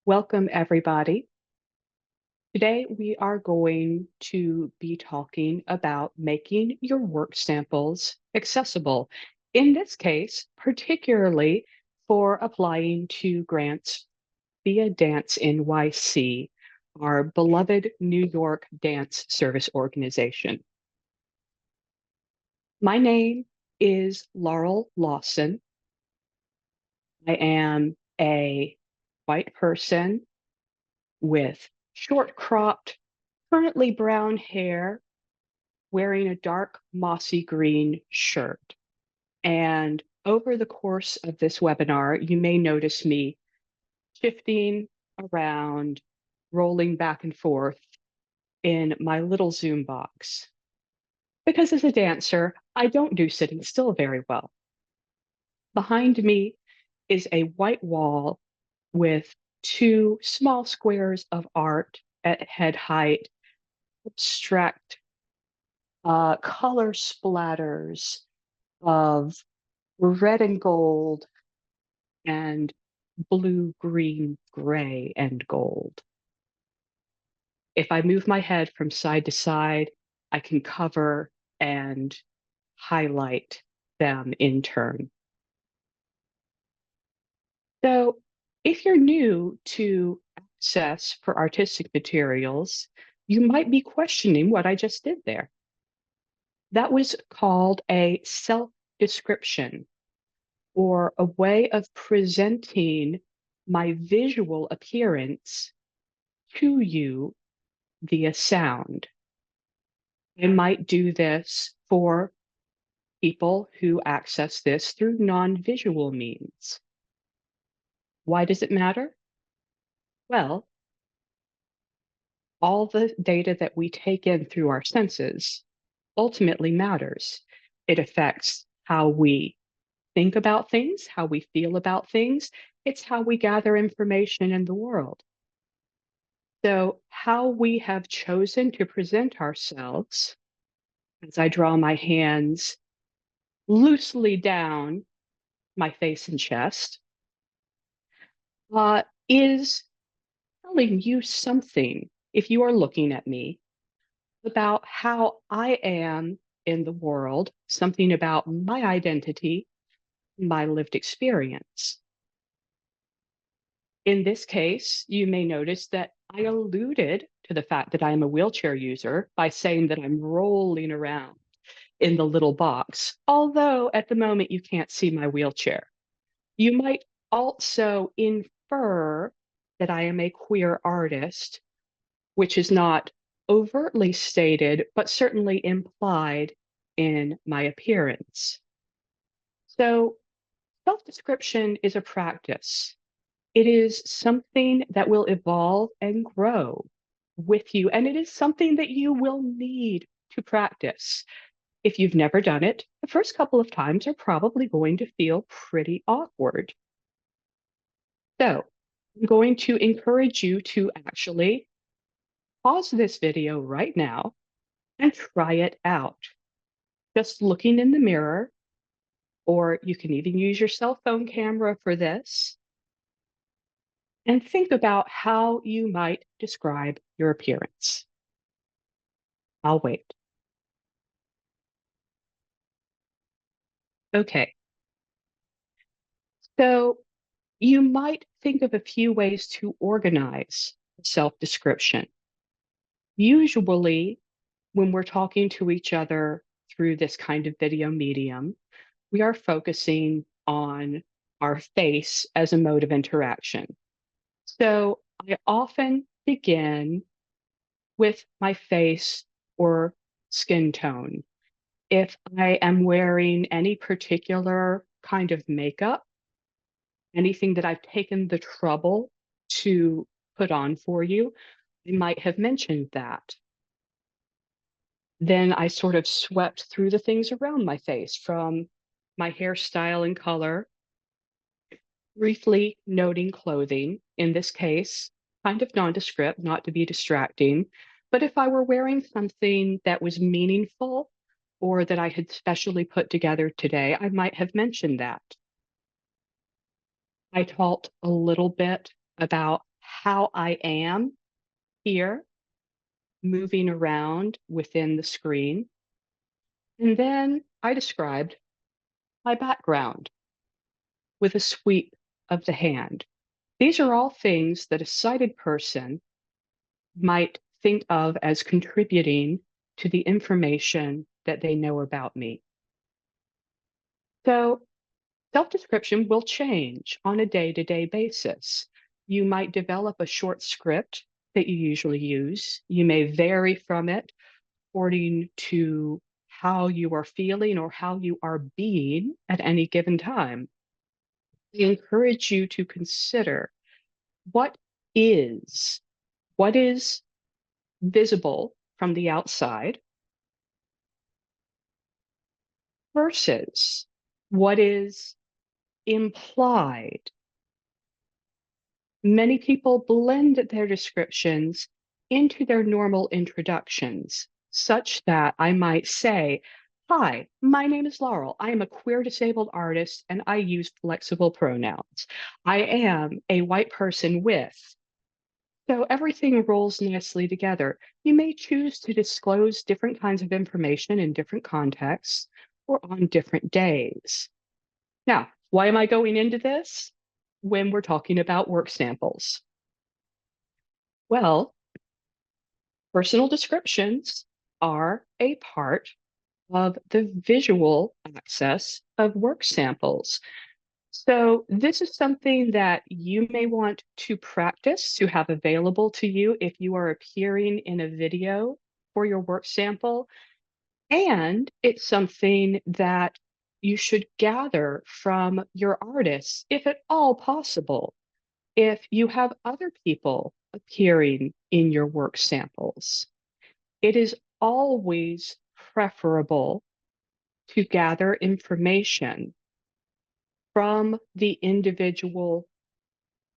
Welcome, everybody. Today, we are going to be talking about making your work samples accessible. In this case, particularly for applying to grants via Dance NYC, our beloved New York dance service organization. My name is Laurel Lawson. I am a white person with short cropped, currently brown hair, wearing a dark mossy green shirt. And over the course of this webinar, you may notice me shifting around, rolling back and forth in my little Zoom box. Because as a dancer, I don't do sitting still very well. Behind me is a white wall with two small squares of art at head height, abstract color splatters of red and gold and blue, green, gray, and gold. If I move my head from side to side, I can cover and highlight them in turn. So if you're new to Access for Artistic Materials, you might be questioning what I just did there. That was called a self-description, or a way of presenting my visual appearance to you via sound. I might do this for people who access this through non-visual means. Why does it matter? Well, all the data that we take in through our senses ultimately matters. It affects how we think about things, how we feel about things. It's how we gather information in the world. So, how we have chosen to present ourselves, as I draw my hands loosely down my face and chest, is telling you something, if you are looking at me, about how I am in the world, something about my identity, my lived experience. In this case, you may notice that I alluded to the fact that I am a wheelchair user by saying that I'm rolling around in the little box, although at the moment you can't see my wheelchair. You might also infer that I am a queer artist, which is not overtly stated, but certainly implied in my appearance. So, self-description is a practice. It is something that will evolve and grow with you, and it is something that you will need to practice. If you've never done it, the first couple of times are probably going to feel pretty awkward. So I'm going to encourage you to actually pause this video right now and try it out. Just looking in the mirror, or you can even use your cell phone camera for this, and think about how you might describe your appearance. I'll wait. Okay, so you might think of a few ways to organize self-description. Usually, when we're talking to each other through this kind of video medium, we are focusing on our face as a mode of interaction. So I often begin with my face or skin tone. If I am wearing any particular kind of makeup, anything that I've taken the trouble to put on for you, I might have mentioned that. Then I sort of swept through the things around my face, from my hairstyle and color, briefly noting clothing, in this case, kind of nondescript, not to be distracting. But if I were wearing something that was meaningful or that I had specially put together today, I might have mentioned that. I talked a little bit about how I am here, moving around within the screen. And then I described my background with a sweep of the hand. These are all things that a sighted person might think of as contributing to the information that they know about me. So self-description will change on a day-to-day basis. You might develop a short script that you usually use. You may vary from it according to how you are feeling or how you are being at any given time. I encourage you to consider what is what is visible from the outside versus what is implied. Many people blend their descriptions into their normal introductions, such that I might say, "Hi, my name is Laurel. I am a queer disabled artist and I use flexible pronouns. I am a white person with." So everything rolls nicely together. You may choose to disclose different kinds of information in different contexts or on different days. Now, why am I going into this when we're talking about work samples? Well, personal descriptions are a part of the visual access of work samples. So this is something that you may want to practice to have available to you if you are appearing in a video for your work sample. And it's something that you should gather from your artists, if at all possible, if you have other people appearing in your work samples. It is always preferable to gather information from the individual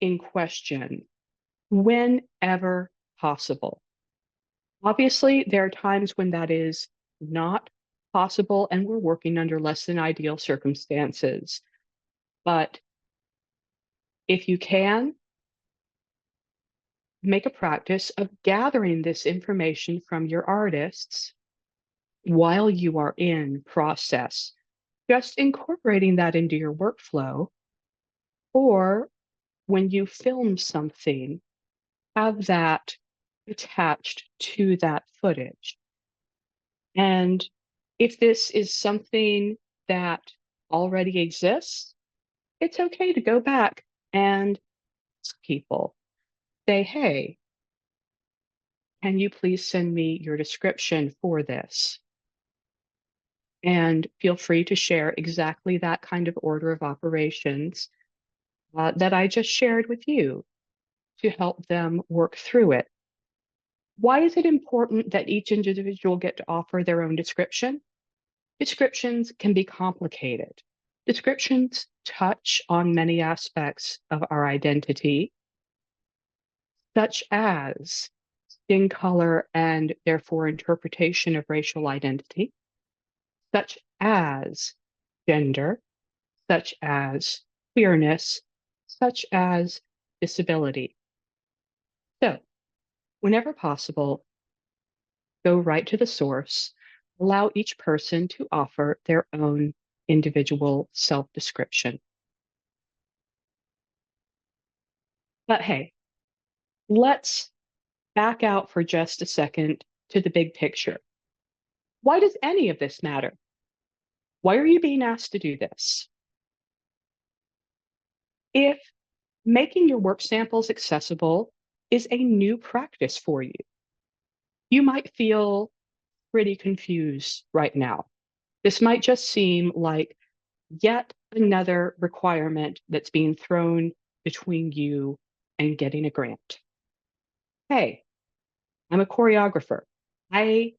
in question whenever possible. Obviously, there are times when that is not possible and we're working under less than ideal circumstances. But if you can, make a practice of gathering this information from your artists while you are in process, just incorporating that into your workflow, or when you film something, have that attached to that footage. And if this is something that already exists, it's okay to go back and ask people, say, "Hey, can you please send me your description for this?" And feel free to share exactly that kind of order of operations that I just shared with you to help them work through it. Why is it important that each individual get to offer their own description? Descriptions can be complicated. Descriptions touch on many aspects of our identity, such as skin color and therefore interpretation of racial identity, such as gender, such as queerness, such as disability. So, whenever possible, go right to the source, allow each person to offer their own individual self-description. But hey, let's back out for just a second to the big picture. Why does any of this matter? Why are you being asked to do this? If making your work samples accessible is a new practice for you, you might feel pretty confused right now. This might just seem like yet another requirement that's being thrown between you and getting a grant. Hey, I'm a choreographer. I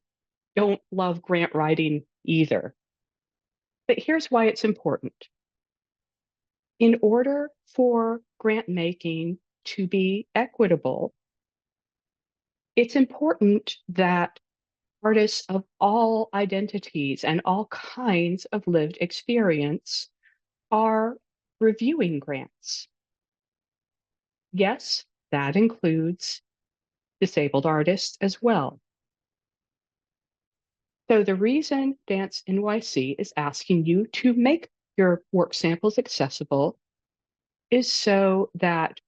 don't love grant writing either. But here's why it's important. In order for grant making to be equitable, it's important that artists of all identities and all kinds of lived experience are reviewing grants. Yes, That includes disabled artists as well. So the reason Dance NYC is asking you to make your work samples accessible is so that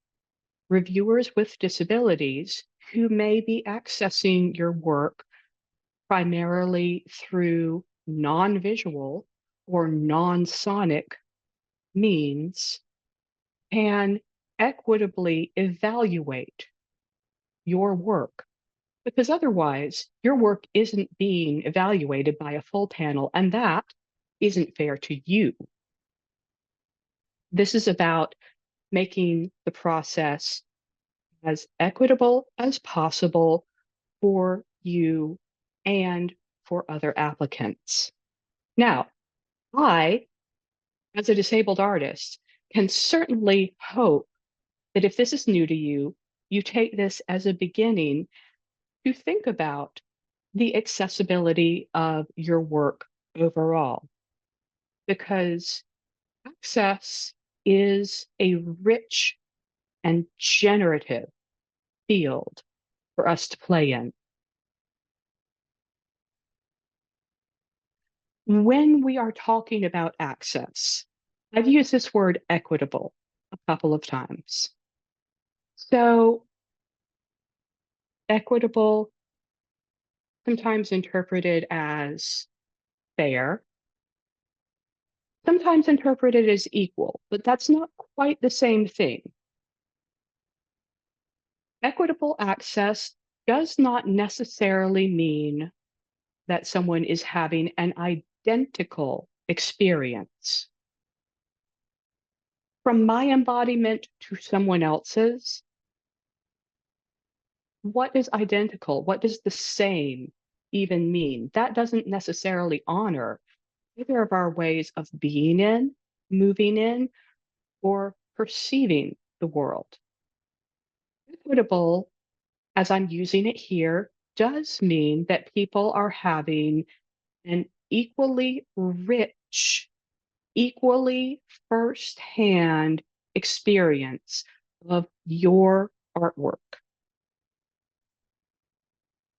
reviewers with disabilities who may be accessing your work primarily through non-visual or non-sonic means can equitably evaluate your work. Because otherwise, your work isn't being evaluated by a full panel, and that isn't fair to you. This is about making the process as equitable as possible for you and for other applicants. Now, I, as a disabled artist, can certainly hope that if this is new to you, you take this as a beginning to think about the accessibility of your work overall, because access is a rich and generative field for us to play in. When we are talking about access, I've used this word equitable a couple of times. So, equitable, sometimes interpreted as fair, sometimes interpreted as equal, but that's not quite the same thing. Equitable access does not necessarily mean that someone is having an identical experience. From my embodiment to someone else's, what is identical? What does the same even mean? That doesn't necessarily honor either of our ways of being in, moving in, or perceiving the world. Equitable, as I'm using it here, does mean that people are having an equally rich, equally firsthand experience of your artwork.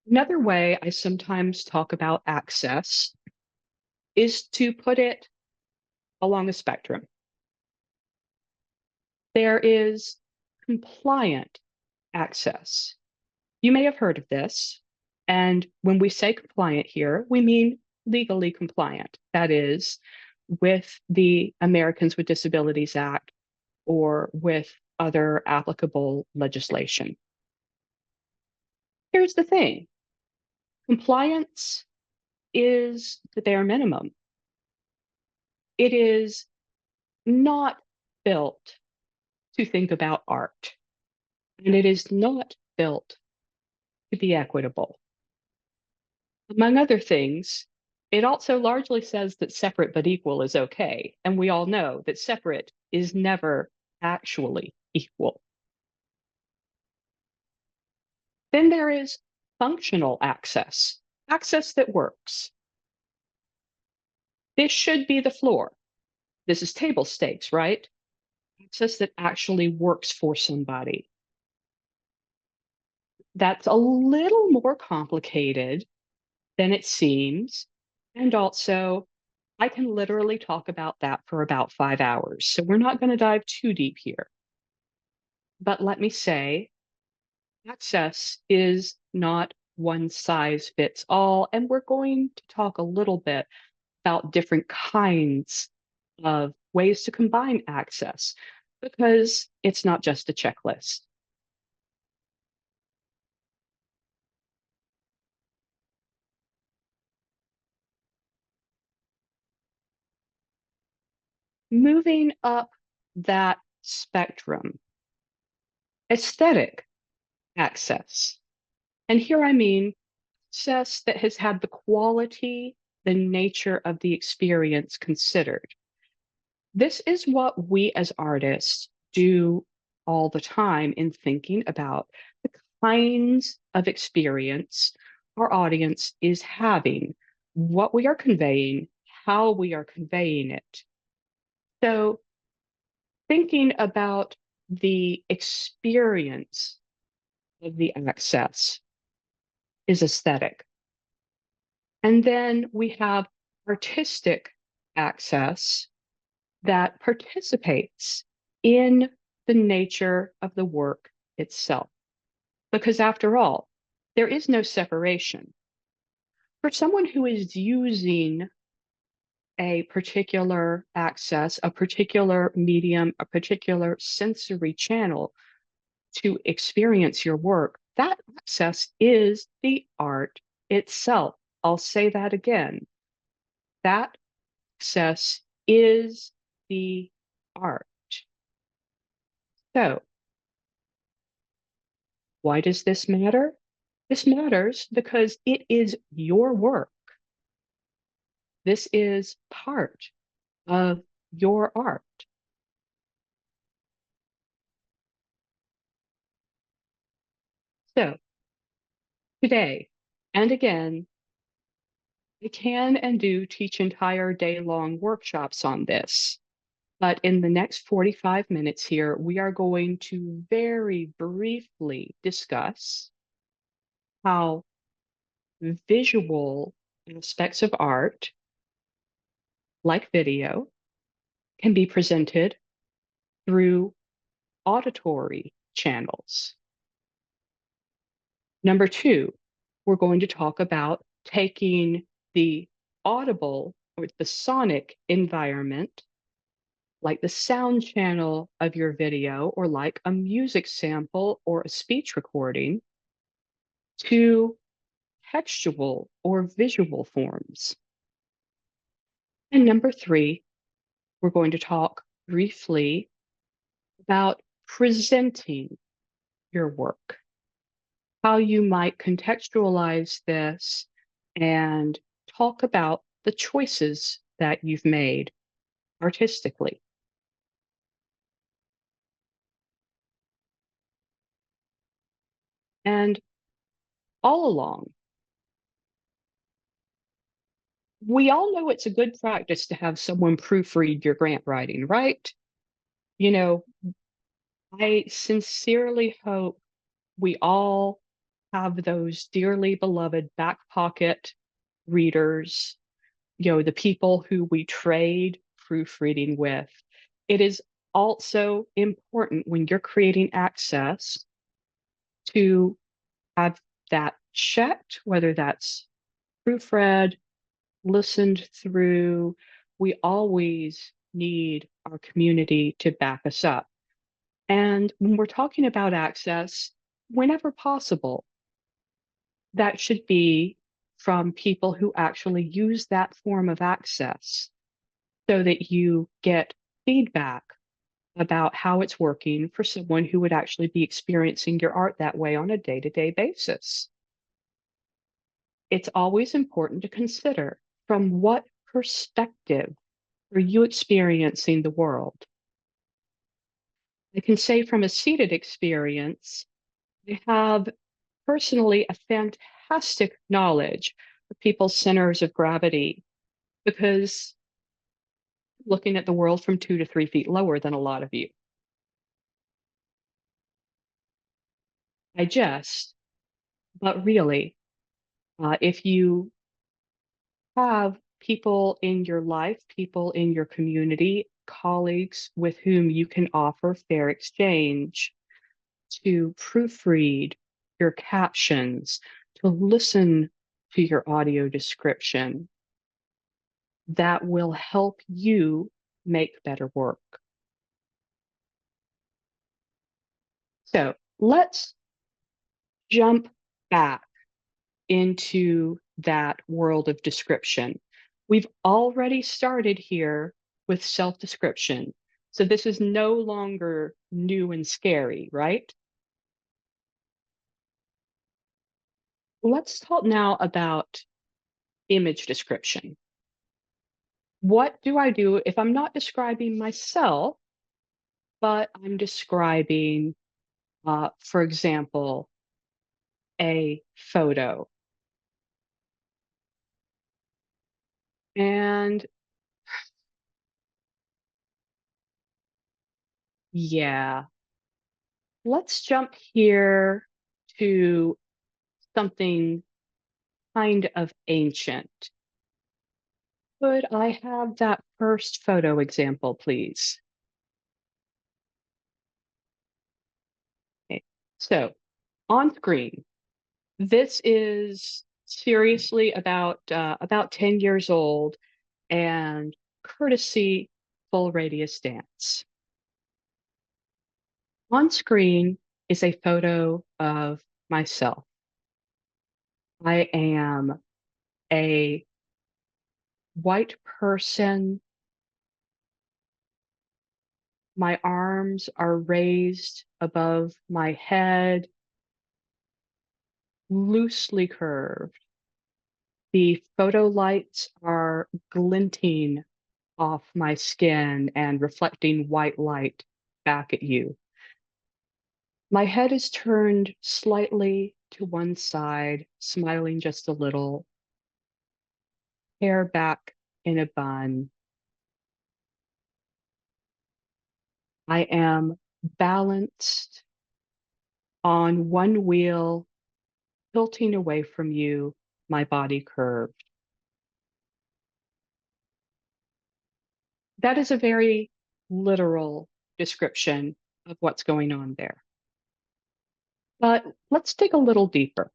Another way I sometimes talk about access is to put it along a spectrum. There is compliant access. You may have heard of this. And when we say compliant here, we mean legally compliant. That is, with the Americans with Disabilities Act or with other applicable legislation. Here's the thing. Compliance is the bare minimum. It is not built to think about art, and it is not built to be equitable. Among other things, it also largely says that separate but equal is okay, and we all know that separate is never actually equal. Then there is functional access, access that works. This should be the floor. This is table stakes, right? Access that actually works for somebody. That's a little more complicated than it seems. And also, I can literally talk about that for about 5 hours. So we're not going to dive too deep here. But let me say, access is not one size fits all. And we're going to talk a little bit about different kinds of ways to combine access because it's not just a checklist. Moving up that spectrum, aesthetic access. And here I mean access that has had the quality, the nature of the experience considered. This is what we as artists do all the time in thinking about the kinds of experience our audience is having, what we are conveying, how we are conveying it. So, thinking about the experience of the access is aesthetic. And then we have artistic access that participates in the nature of the work itself. Because after all, there is no separation. For someone who is using a particular access, a particular medium, a particular sensory channel to experience your work, that access is the art itself. I'll say that again. That access is the art. So, why does this matter? This matters because it is your work. This is part of your art. So, today and again, I can and do teach entire day long workshops on this. But in the next 45 minutes here, we are going to very briefly discuss how visual aspects of art, like video, can be presented through auditory channels. Number two, we're going to talk about taking the audible or the sonic environment, like the sound channel of your video, or like a music sample or a speech recording, to textual or visual forms. And number three, we're going to talk briefly about presenting your work, how you might contextualize this and talk about the choices that you've made artistically. And all along, we all know it's a good practice to have someone proofread your grant writing, right? You know, I sincerely hope we all have those dearly beloved back pocket readers, the people who we trade proofreading with. It is also important when you're creating access to have that checked, whether that's proofread, listened through. We always need our community to back us up. And when we're talking about access, whenever possible, that should be from people who actually use that form of access so that you get feedback about how it's working for someone who would actually be experiencing your art that way on a day-to-day basis. It's always important to consider from what perspective are you experiencing the world? I can say from a seated experience, I have personally a fantastic knowledge of people's centers of gravity because I'm looking at the world from 2 to 3 feet lower than a lot of you. I jest, but really, if you have people in your life, people in your community, colleagues with whom you can offer fair exchange, to proofread your captions, to listen to your audio description, that will help you make better work. So let's jump back into that world of description. We've already started here with self-description. So this is no longer new and scary, right? Let's talk now about image description. What do I do if I'm not describing myself, but I'm describing, for example, a photo? And yeah, Let's jump here to something kind of ancient. Could I have that first photo example, please? Okay. So on screen, this is seriously about 10 years old and courtesy full radius dance. On screen is a photo of myself. I am a white person. My arms are raised above my head, loosely curved. The photo lights are glinting off my skin and reflecting white light back at you. My head is turned slightly to one side, smiling just a little, hair back in a bun. I am balanced on one wheel, tilting away from you, my body curved. That is a very literal description of what's going on there. But let's dig a little deeper.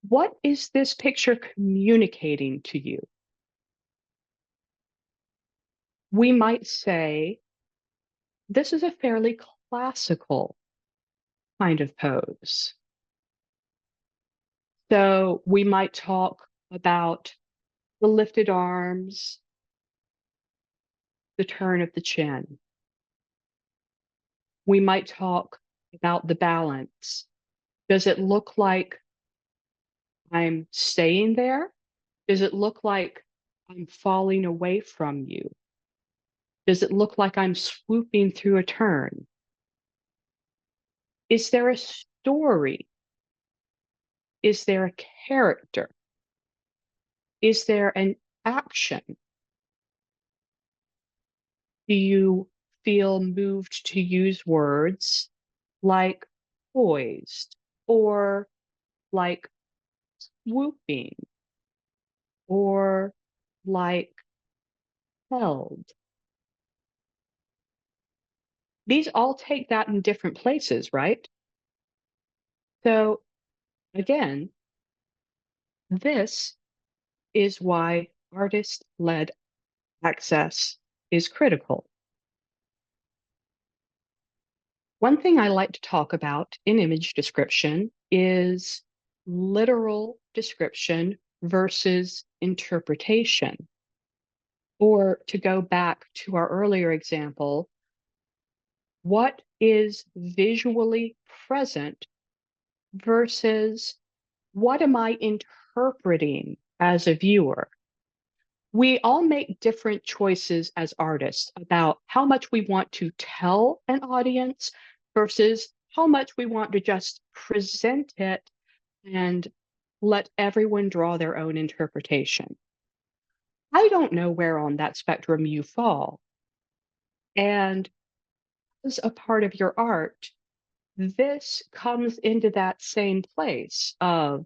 What is this picture communicating to you? We might say this is a fairly classical kind of pose. So we might talk about the lifted arms, the turn of the chin. We might talk about the balance. Does it look like I'm staying there? Does it look like I'm falling away from you? Does it look like I'm swooping through a turn? Is there a story? Is there a character? Is there an action? Do you feel moved to use words like poised or like swooping or like held? These all take that in different places, right? So again, this is why artist-led access is critical. One thing I like to talk about in image description is literal description versus interpretation. Or to go back to our earlier example, what is visually present versus what am I interpreting as a viewer? We all make different choices as artists about how much we want to tell an audience versus how much we want to just present it and let everyone draw their own interpretation. I don't know where on that spectrum you fall. And as a part of your art, this comes into that same place of,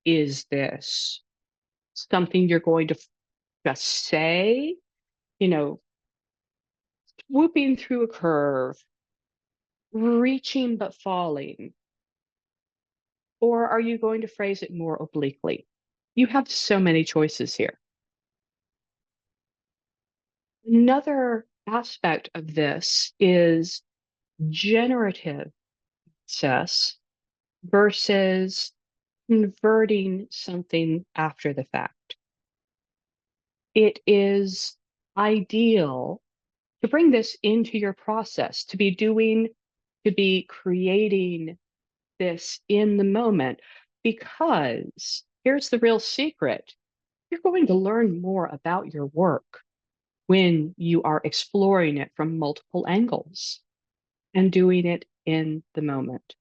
is this something you're going to just say, you know, swooping through a curve, reaching but falling? Or are you going to phrase it more obliquely? You have so many choices here. Another aspect of this is generative access versus converting something after the fact. It is ideal to bring this into your process, to be creating this in the moment, because here's the real secret. You're going to learn more about your work when you are exploring it from multiple angles and doing it in the moment.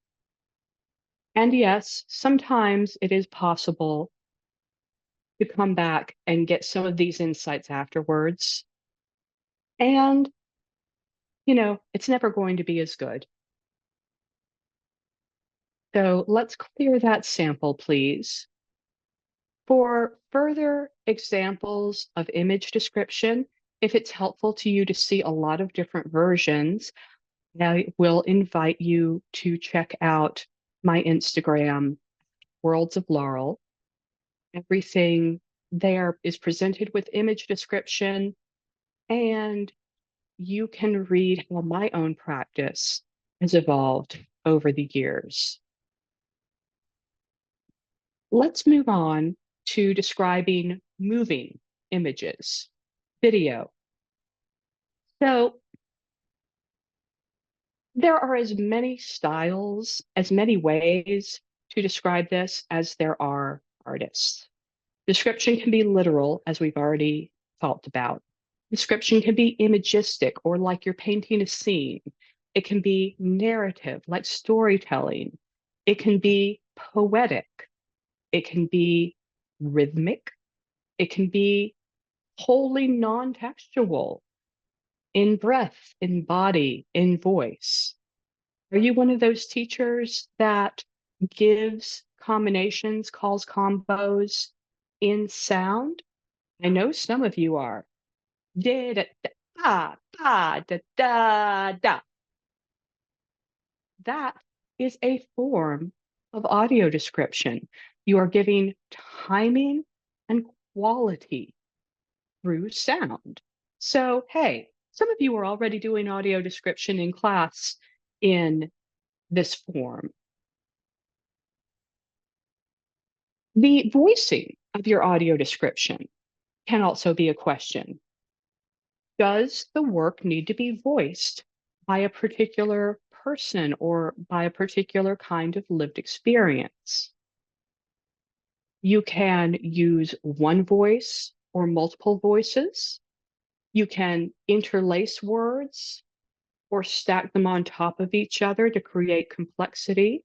And yes, sometimes it is possible to come back and get some of these insights afterwards. And, it's never going to be as good. So let's clear that sample, please. For further examples of image description, if it's helpful to you to see a lot of different versions, I will invite you to check out my Instagram, Worlds of Laurel. Everything there is presented with image description, and you can read how my own practice has evolved over the years. Let's move on to describing moving images, video. So there are as many styles, as many ways to describe this as there are artists. Description can be literal, as we've already talked about. Description can be imagistic, or like you're painting a scene. It can be narrative, like storytelling. It can be poetic. It can be rhythmic. It can be wholly non-textual, in breath, in body, in voice. Are you one of those teachers that gives combinations, calls combos in sound? I know some of you are. Da da da da da da da. That is a form of audio description. You are giving timing and quality through sound. So, hey, some of you are already doing audio description in class in this form. The voicing of your audio description can also be a question. Does the work need to be voiced by a particular person or by a particular kind of lived experience? You can use one voice or multiple voices. You can interlace words or stack them on top of each other to create complexity.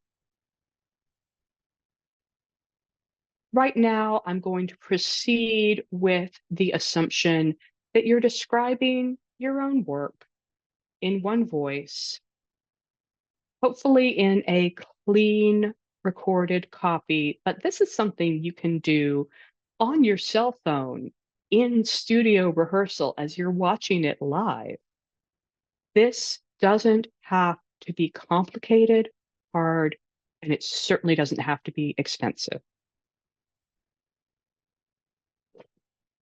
Right now, I'm going to proceed with the assumption that you're describing your own work in one voice, hopefully in a clean recorded copy, but this is something you can do on your cell phone in studio rehearsal as you're watching it live. This doesn't have to be complicated, hard, and it certainly doesn't have to be expensive.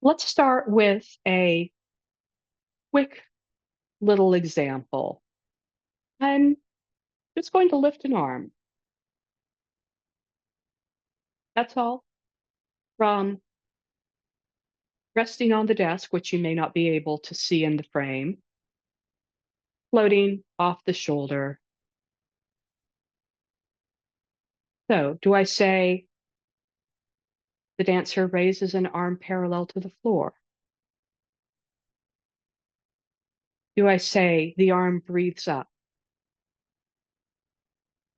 Let's start with a quick little example. I'm just going to lift an arm. That's all. From resting on the desk, which you may not be able to see in the frame, floating off the shoulder. So, do I say the dancer raises an arm parallel to the floor? Do I say the arm breathes up?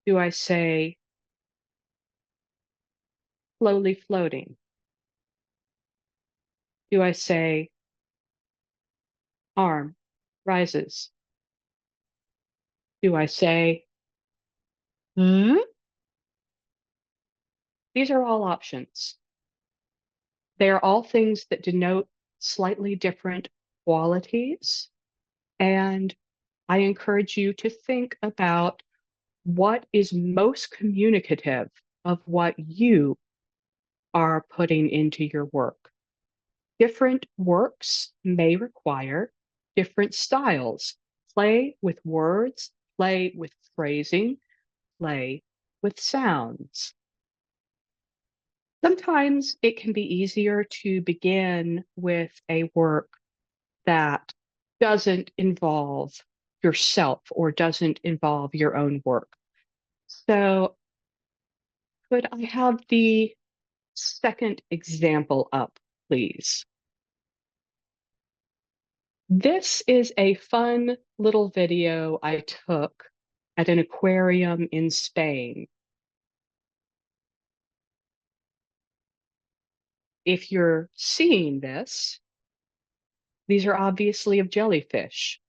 Do I say slowly floating? Do I say arm rises? Do I say, hmm? These are all options. They are all things that denote slightly different qualities. And I encourage you to think about what is most communicative of what you are putting into your work. Different works may require different styles. Play with words, play with phrasing, play with sounds. Sometimes it can be easier to begin with a work that doesn't involve yourself or doesn't involve your own work. So, could I have the second example up, please? This is a fun little video I took at an aquarium in Spain. If you're seeing this, these are obviously of jellyfish.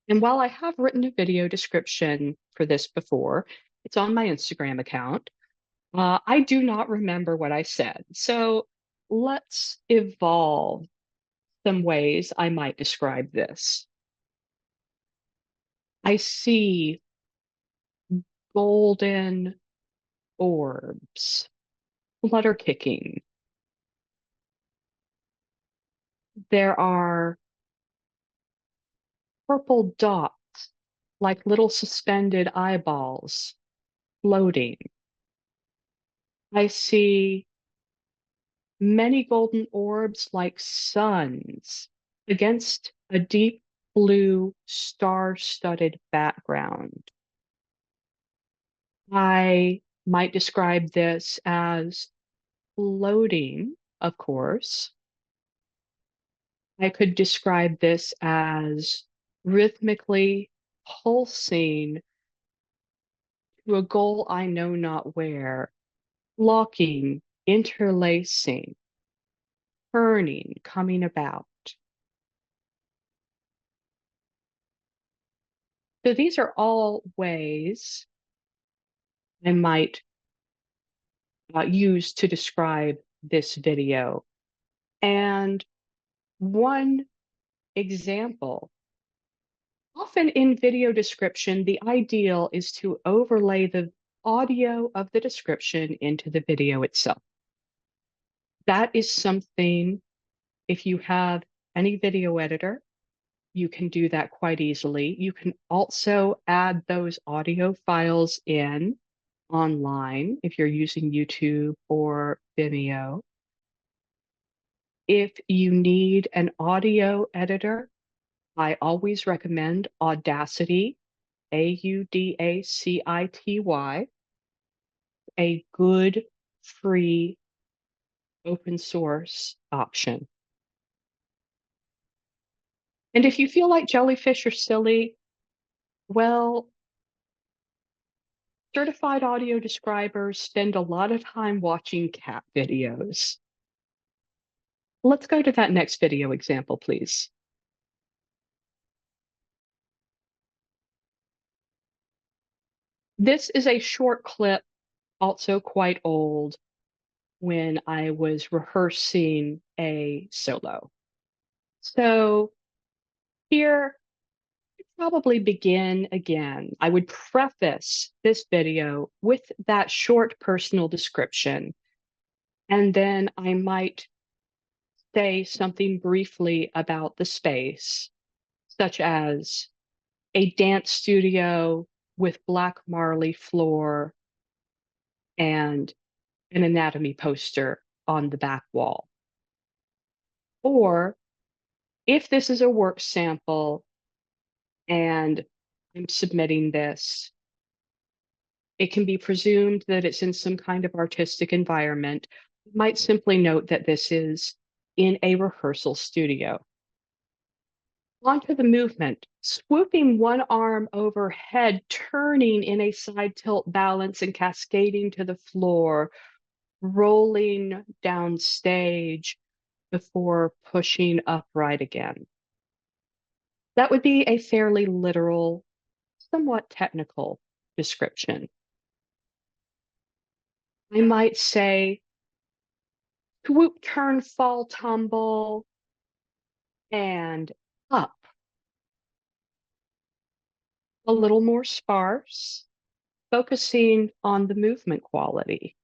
And while I have written a video description for this before, It's on my Instagram account. I do not remember what I said. So let's evolve some ways I might describe this. I see golden orbs, flutter kicking. There are purple dots like little suspended eyeballs floating. I see many golden orbs like suns against a deep blue star-studded background. I might describe this as floating, of course. I could describe this as rhythmically pulsing to a goal I know not where, locking, interlacing, turning, coming about. So these are all ways I might use to describe this video. And one example, often in video description, the ideal is to overlay the audio of the description into the video itself. That is something, if you have any video editor, you can do that quite easily. You can also add those audio files in online if you're using YouTube or Vimeo. If you need an audio editor, I always recommend Audacity, Audacity, a good free open source option. And if you feel like jellyfish are silly, well, certified audio describers spend a lot of time watching cat videos. Let's go to that next video example, please. This is a short clip, also quite old, when I was rehearsing a solo. So here, I'd probably begin again. I would preface this video with that short personal description, and then I might say something briefly about the space, such as a dance studio with black marley floor and an anatomy poster on the back wall. Or if this is a work sample and I'm submitting this, it can be presumed that it's in some kind of artistic environment. You might simply note that this is in a rehearsal studio. Onto the movement, swooping one arm overhead, turning in a side tilt balance and cascading to the floor, rolling down stage before pushing upright again. That would be a fairly literal, somewhat technical description. I might say swoop, turn, fall, tumble, and up. A little more sparse, focusing on the movement quality.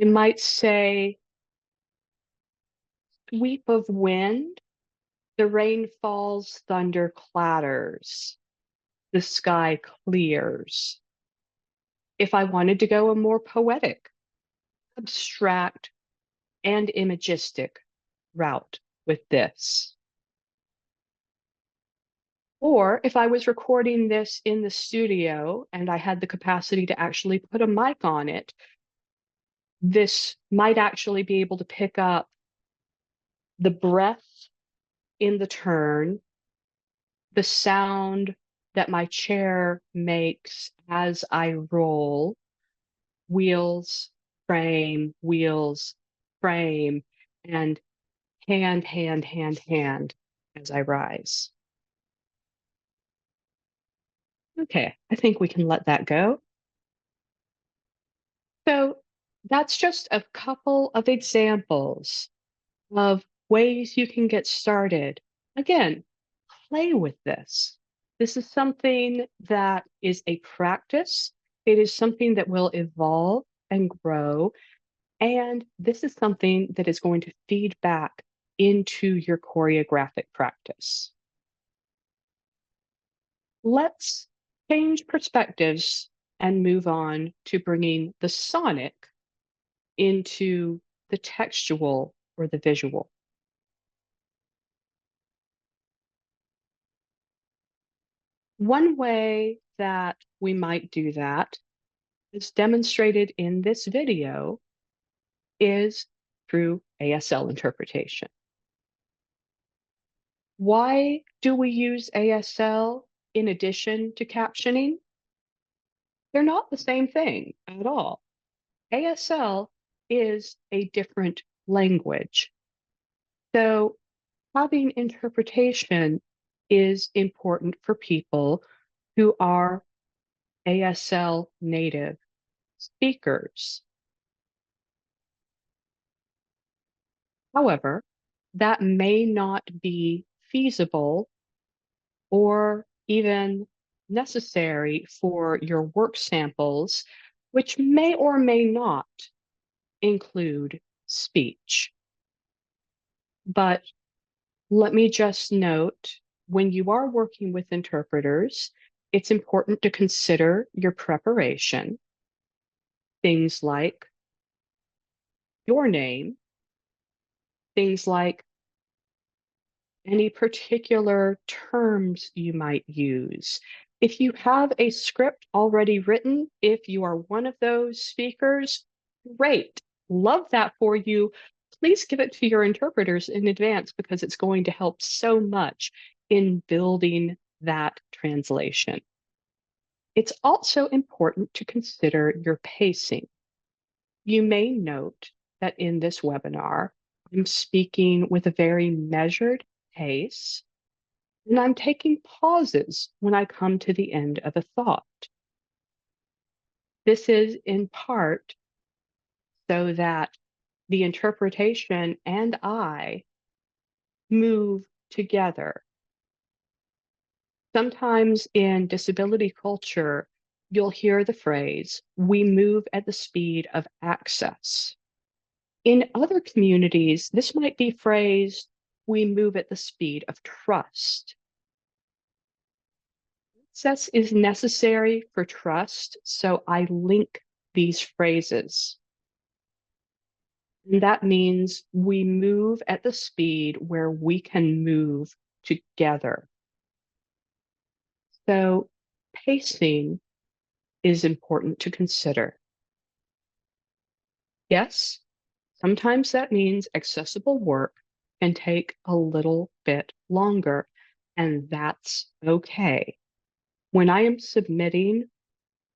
I might say sweep of wind, the rain falls, thunder clatters, the sky clears. If I wanted to go a more poetic, abstract, and imagistic route with this. Or if I was recording this in the studio and I had the capacity to actually put a mic on it, this might actually be able to pick up the breath in the turn, the sound that my chair makes as I roll, wheels, frame, and hand as I rise. Okay, I think we can let that go. So that's just a couple of examples of ways you can get started. Again, play with this. This is something that is a practice. It is something that will evolve and grow. And this is something that is going to feed back into your choreographic practice. Let's change perspectives and move on to bringing the sonic into the textual or the visual. One way that we might do that is demonstrated in this video is through ASL interpretation. Why do we use ASL in addition to captioning? They're not the same thing at all. ASL is a different language. So having interpretation is important for people who are ASL native speakers. However, that may not be feasible or even necessary for your work samples, which may or may not include speech. But let me just note, when you are working with interpreters, it's important to consider your preparation, things like your name, things like any particular terms you might use. If you have a script already written, if you are one of those speakers, great. Love that for you. Please give it to your interpreters in advance because it's going to help so much in building that translation. It's also important to consider your pacing. You may note that in this webinar, I'm speaking with a very measured pace, and I'm taking pauses when I come to the end of a thought. This is in part so that the interpretation and I move together. Sometimes in disability culture, you'll hear the phrase, we move at the speed of access. In other communities, this might be phrased, we move at the speed of trust. Access is necessary for trust, so I link these phrases. And that means we move at the speed where we can move together. So pacing is important to consider. Yes, sometimes that means accessible work can take a little bit longer, and that's okay. When I am submitting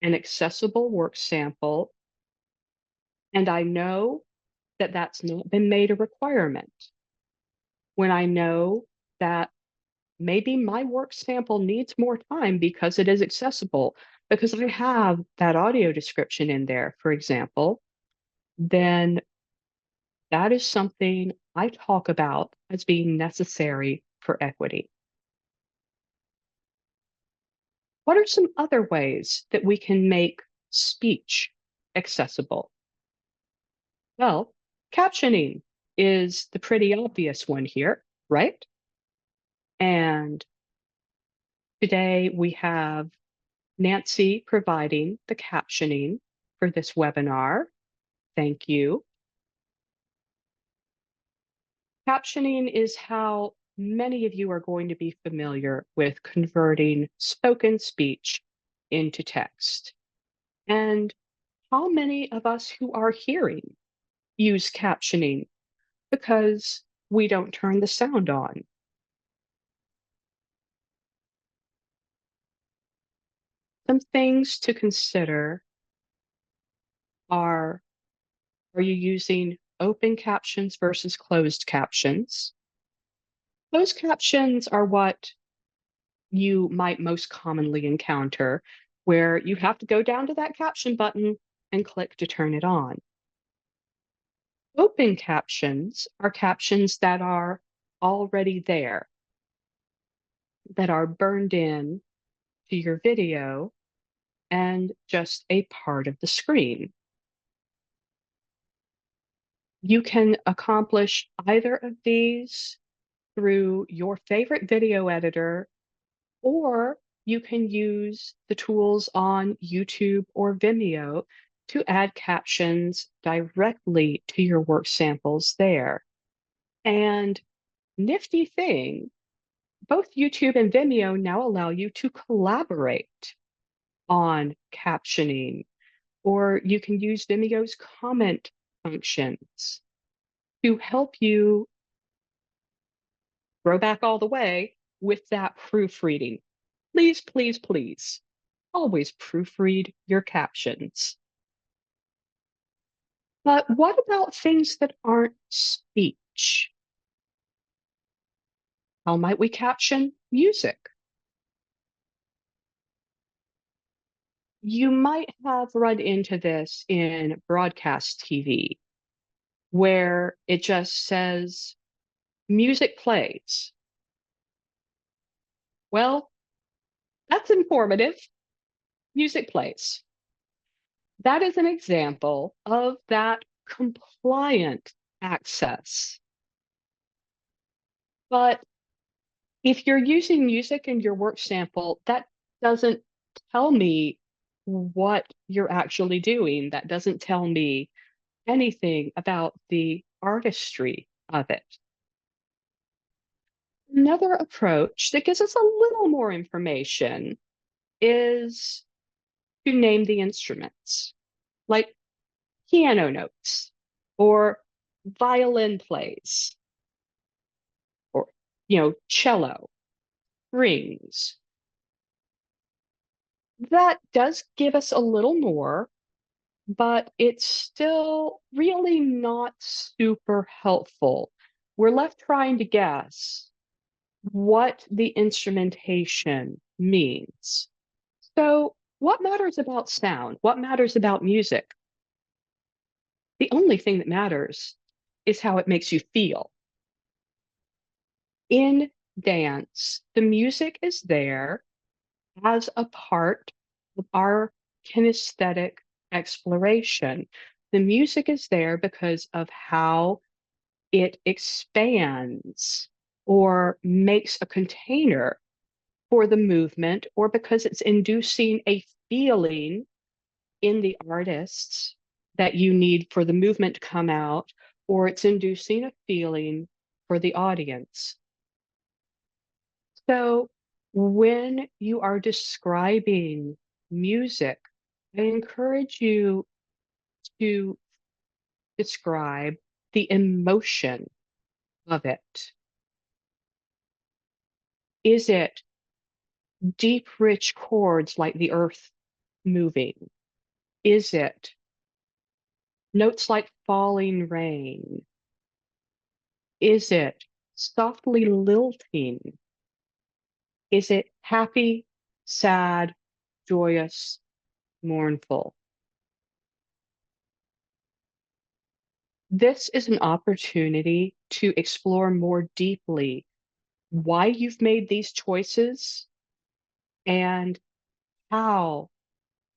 an accessible work sample, and I know that that's not been made a requirement, when I know that maybe my work sample needs more time because it is accessible, because I have that audio description in there, for example, then that is something I talk about as being necessary for equity. What are some other ways that we can make speech accessible? Well, captioning is the pretty obvious one here, right? And today we have Nancy providing the captioning for this webinar. Thank you. Captioning is how many of you are going to be familiar with converting spoken speech into text. And how many of us who are hearing use captioning because we don't turn the sound on? Some things to consider are you using open captions versus closed captions? Closed captions are what you might most commonly encounter, where you have to go down to that caption button and click to turn it on. Open captions are captions that are already there, that are burned in to your video and just a part of the screen. You can accomplish either of these through your favorite video editor, or you can use the tools on YouTube or Vimeo to add captions directly to your work samples there. And nifty thing, both YouTube and Vimeo now allow you to collaborate on captioning, or you can use Vimeo's comment functions to help you grow back all the way with that proofreading. Please, please, please, always proofread your captions. But what about things that aren't speech? How might we caption music? You might have run into this in broadcast TV, where it just says music plays. Well, that's informative. Music plays. That is an example of that compliant access. But if you're using music in your work sample, that doesn't tell me what you're actually doing. That doesn't tell me anything about the artistry of it. Another approach that gives us a little more information is to name the instruments, like piano notes or violin plays, or cello, strings. That does give us a little more, but it's still really not super helpful. We're left trying to guess what the instrumentation means. So, what matters about sound? What matters about music? The only thing that matters is how it makes you feel. In dance, the music is there as a part of our kinesthetic exploration. The music is there because of how it expands or makes a container for the movement, or because it's inducing a feeling in the artists that you need for the movement to come out, or it's inducing a feeling for the audience. So when you are describing music, I encourage you to describe the emotion of it. Is it deep, rich chords like the earth moving? Is it notes like falling rain? Is it softly lilting? Is it happy, sad, joyous, mournful? This is an opportunity to explore more deeply why you've made these choices and how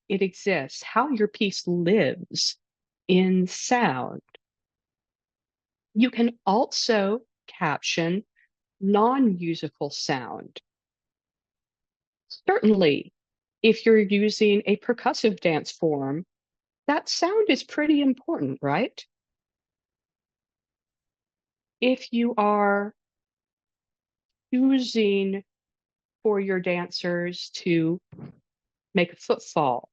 it exists, how your piece lives in sound. You can also caption non-musical sound. Certainly, if you're using a percussive dance form, that sound is pretty important, right? If you are choosing for your dancers to make a footfall,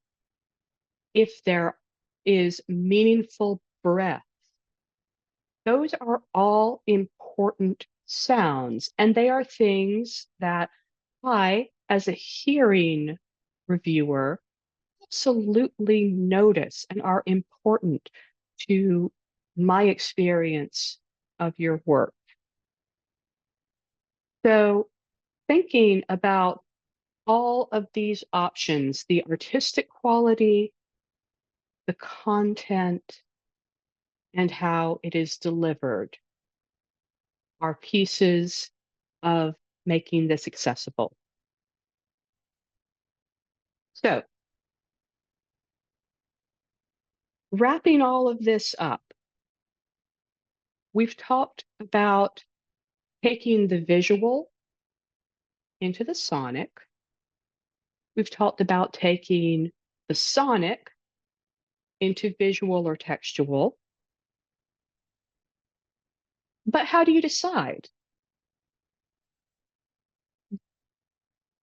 if there is meaningful breath, those are all important sounds. And they are things that I, as a hearing reviewer, absolutely notice and are important to my experience of your work. So, thinking about all of these options, the artistic quality, the content, and how it is delivered, are pieces of making this accessible. So, wrapping all of this up, we've talked about taking the visual into the sonic. We've talked about taking the sonic into visual or textual. But how do you decide?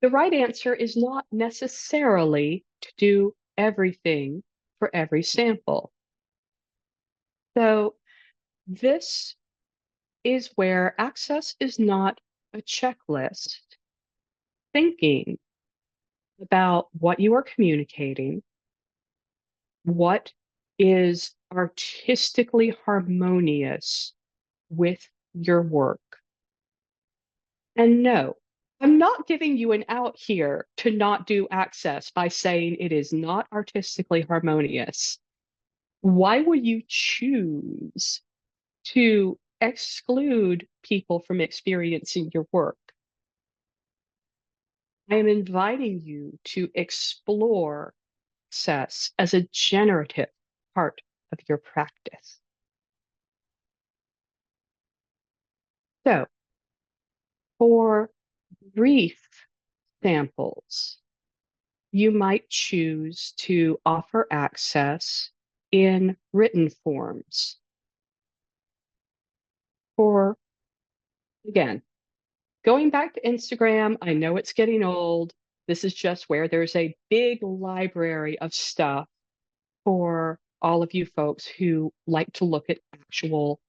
The right answer is not necessarily to do everything for every sample. So this is where access is not a checklist. Thinking about what you are communicating, what is artistically harmonious with your work. And no, I'm not giving you an out here to not do access by saying it is not artistically harmonious. Why would you choose to exclude people from experiencing your work? I am inviting you to explore access as a generative part of your practice. So, for brief samples, you might choose to offer access in written forms. For, again, going back to Instagram, I know it's getting old. This is just where there's a big library of stuff for all of you folks who like to look at actual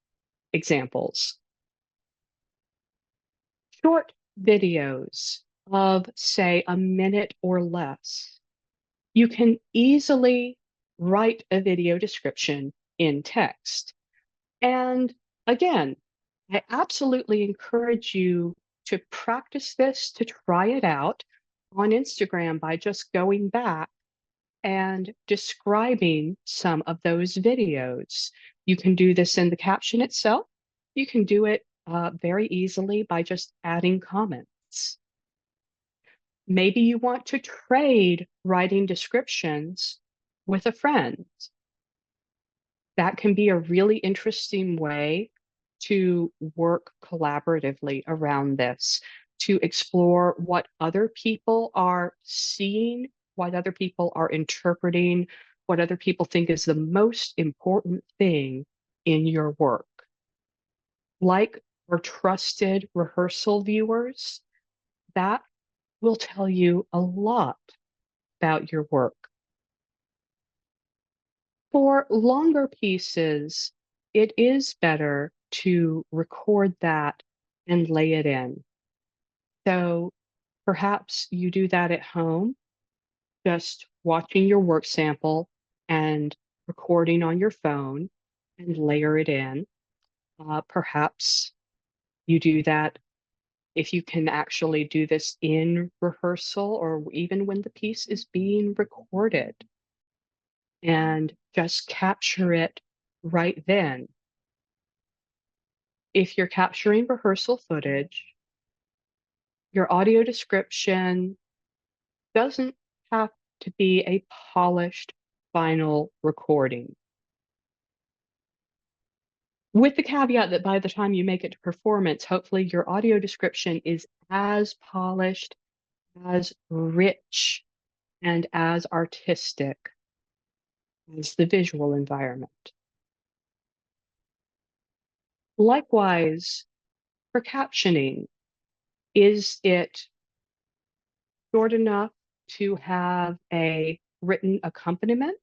examples. Short videos of, say, a minute or less. You can easily write a video description in text. And again, I absolutely encourage you to practice this, to try it out on Instagram by just going back and describing some of those videos. You can do this in the caption itself. You can do it very easily by just adding comments. Maybe you want to trade writing descriptions with a friend. That can be a really interesting way to work collaboratively around this, to explore what other people are seeing, what other people are interpreting, what other people think is the most important thing in your work. Like our trusted rehearsal viewers, that will tell you a lot about your work. For longer pieces, it is better to record that and lay it in. So perhaps you do that at home, just watching your work sample and recording on your phone and layer it in. Perhaps you do that if you can actually do this in rehearsal or even when the piece is being recorded, and just capture it right then. If you're capturing rehearsal footage, your audio description doesn't have to be a polished final recording. With the caveat that by the time you make it to performance, hopefully your audio description is as polished, as rich, and as artistic as the visual environment. Likewise, for captioning, is it short enough to have a written accompaniment?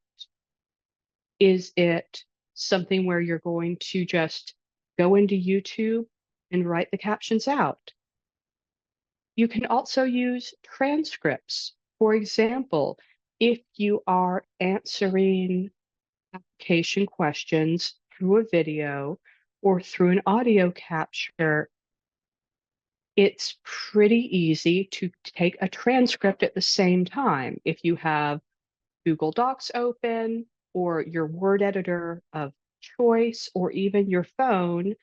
Is it something where you're going to just go into YouTube and write the captions out? You can also use transcripts. For example, if you are answering application questions through a video or through an audio capture, It's pretty easy to take a transcript at the same time. If you have Google Docs open or your word editor of choice or even your phone,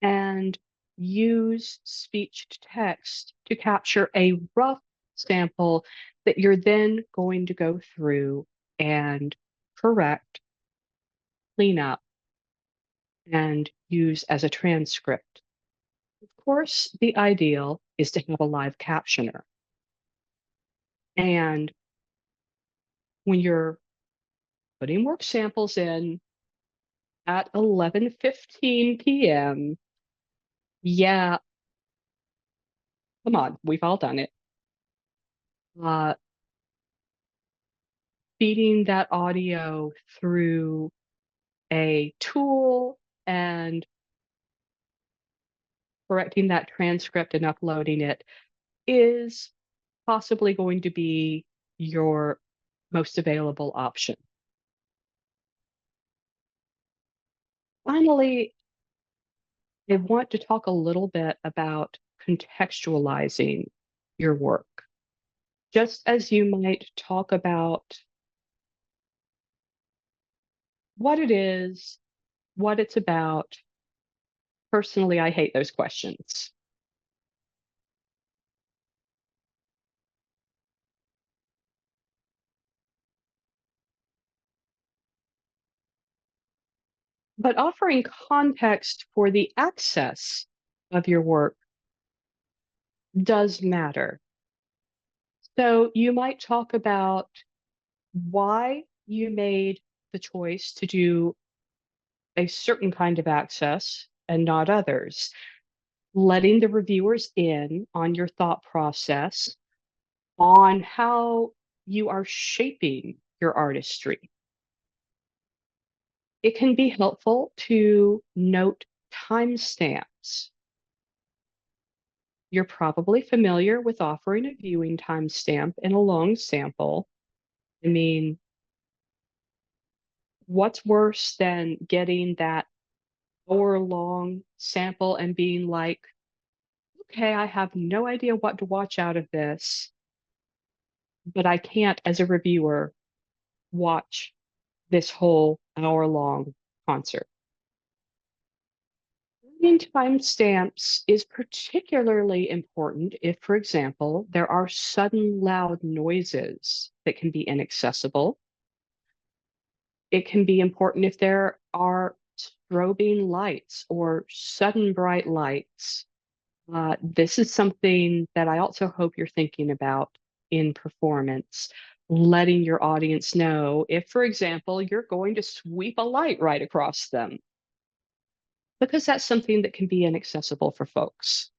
and use speech to text to capture a rough sample that you're then going to go through and correct, clean up, and use as a transcript. Of course, the ideal is to have a live captioner. And when you're putting work samples in at 11:15 p.m., yeah, come on, we've all done it. Uh, Feeding that audio through a tool and correcting that transcript and uploading it is possibly going to be your most available option. Finally, I want to talk a little bit about contextualizing your work. Just as you might talk about what it is, what it's about, personally, I hate those questions. But offering context for the access of your work does matter. So you might talk about why you made the choice to do a certain kind of access and not others, letting the reviewers in on your thought process, on how you are shaping your artistry. It can be helpful to note timestamps. You're probably familiar with offering a viewing timestamp in a long sample. I mean, what's worse than getting that hour-long sample and being like, okay, I have no idea what to watch out of this, but I can't, as a reviewer, watch this whole hour-long concert. Learning timestamps is particularly important if, for example, there are sudden loud noises that can be inaccessible. It can be important if there are strobing lights or sudden bright lights. This is something that I also hope you're thinking about in performance, letting your audience know if, for example, you're going to sweep a light right across them, because that's something that can be inaccessible for folks.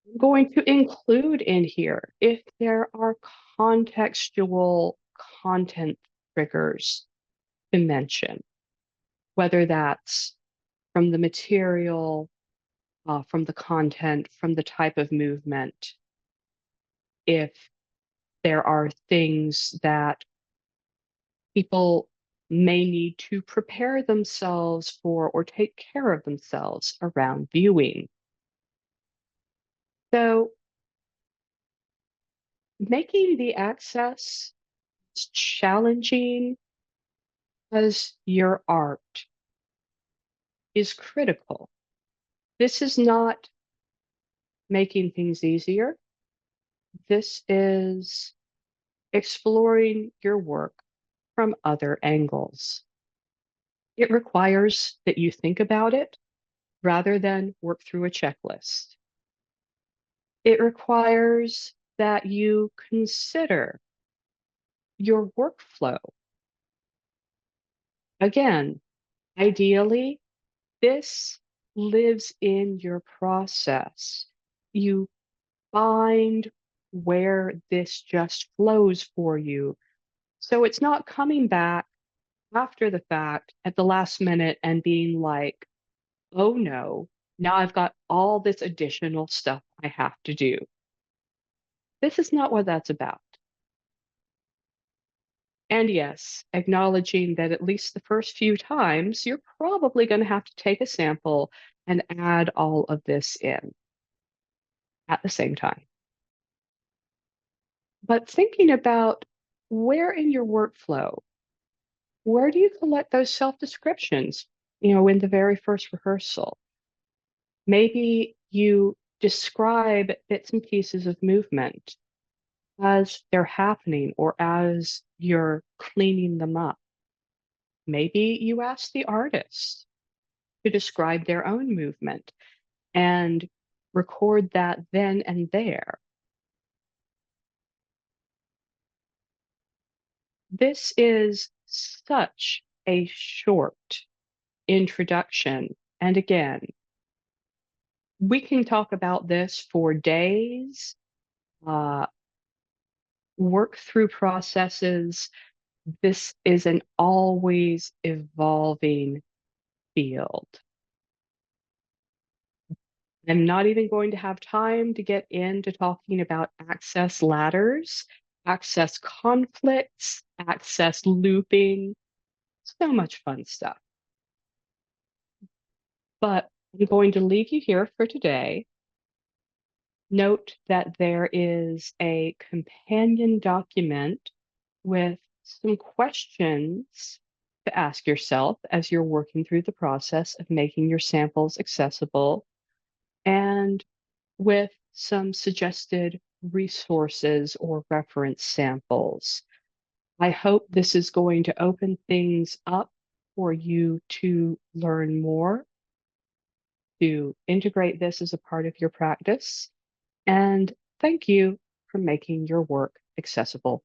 I'm going to include in here if there are contextual content triggers to mention, whether that's from the material, from the content, from the type of movement, if there are things that people may need to prepare themselves for or take care of themselves around viewing. So making the access challenging as your art is critical. This is not making things easier. This is exploring your work from other angles. It requires that you think about it rather than work through a checklist. It requires that you consider your workflow. Again, ideally, this lives in your process. You find where this just flows for you. So it's not coming back after the fact at the last minute and being like, oh no, now I've got all this additional stuff I have to do. This is not what that's about. And yes, acknowledging that at least the first few times, you're probably going to have to take a sample and add all of this in at the same time. But thinking about where in your workflow, where do you collect those self descriptions? In the very first rehearsal, maybe you describe bits and pieces of movement as they're happening or as you're cleaning them up. Maybe you ask the artist to describe their own movement and record that then and there. This is such a short introduction. And again, we can talk about this for days, uh, work through processes. This is an always evolving field. I'm not even going to have time to get into talking about access ladders, access conflicts, access looping, so much fun stuff. But I'm going to leave you here for today. Note that there is a companion document with some questions to ask yourself as you're working through the process of making your samples accessible, and with some suggested resources or reference samples. I hope this is going to open things up for you to learn more, to integrate this as a part of your practice. And thank you for making your work accessible.